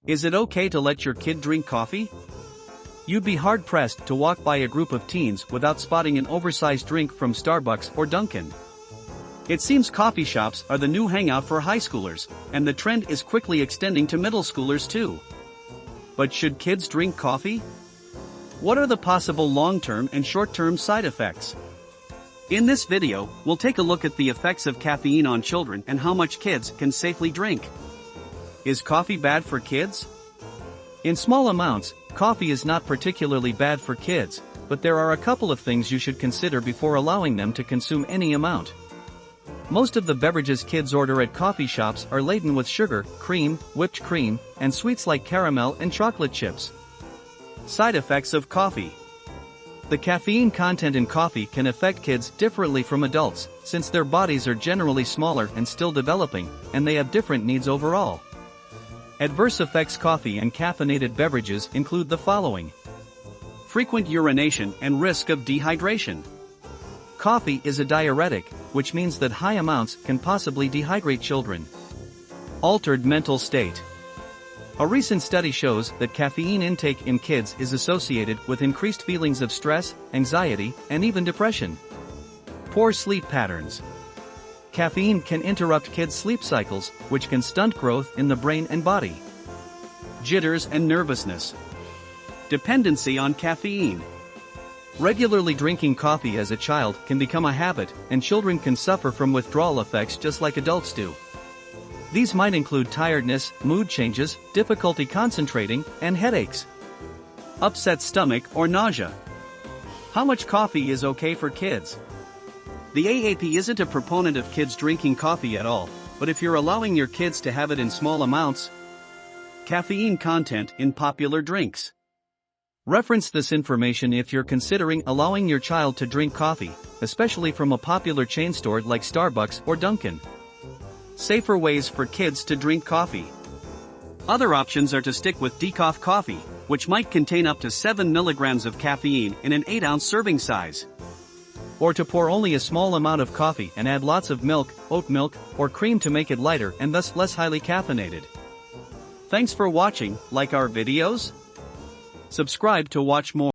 Is it okay to let your kid drink coffee? You'd be hard-pressed to walk by a group of teens without spotting an oversized drink from Starbucks or Dunkin'. It seems coffee shops are the new hangout for high schoolers, and the trend is quickly extending to middle schoolers too. But should kids drink coffee? What are the possible long-term and short-term side effects? In this video, we'll take a look at the effects of caffeine on children and how much kids can safely drink. Is coffee bad for kids? In small amounts, coffee is not particularly bad for kids, but there are a couple of things you should consider before allowing them to consume any amount. Most of the beverages kids order at coffee shops are laden with sugar, cream, whipped cream, and sweets like caramel and chocolate chips. Side effects of coffee. The caffeine content in coffee can affect kids differently from adults, since their bodies are generally smaller and still developing, and they have different needs overall. Adverse effects. Coffee and caffeinated beverages include the following: frequent urination and risk of dehydration. Coffee is a diuretic, which means that high amounts can possibly dehydrate children. Altered mental state. A recent study shows that caffeine intake in kids is associated with increased feelings of stress, anxiety, and even depression. Poor sleep patterns. Caffeine can interrupt kids' sleep cycles, which can stunt growth in the brain and body. Jitters and nervousness. Dependency on caffeine. Regularly drinking coffee as a child can become a habit, and children can suffer from withdrawal effects just like adults do. These might include tiredness, mood changes, difficulty concentrating, and headaches. Upset stomach or nausea. How much coffee is okay for kids? The AAP isn't a proponent of kids drinking coffee at all, but if you're allowing your kids to have it in small amounts. Caffeine content in popular drinks. Reference this information if you're considering allowing your child to drink coffee, especially from a popular chain store like Starbucks or Dunkin'. Safer ways for kids to drink coffee. Other options are to stick with decaf coffee, which might contain up to 7 milligrams of caffeine in an 8-ounce serving size. Or to pour only a small amount of coffee and add lots of milk, oat milk, or cream to make it lighter and thus less highly caffeinated. Thanks for watching. Like our videos? Subscribe to watch more.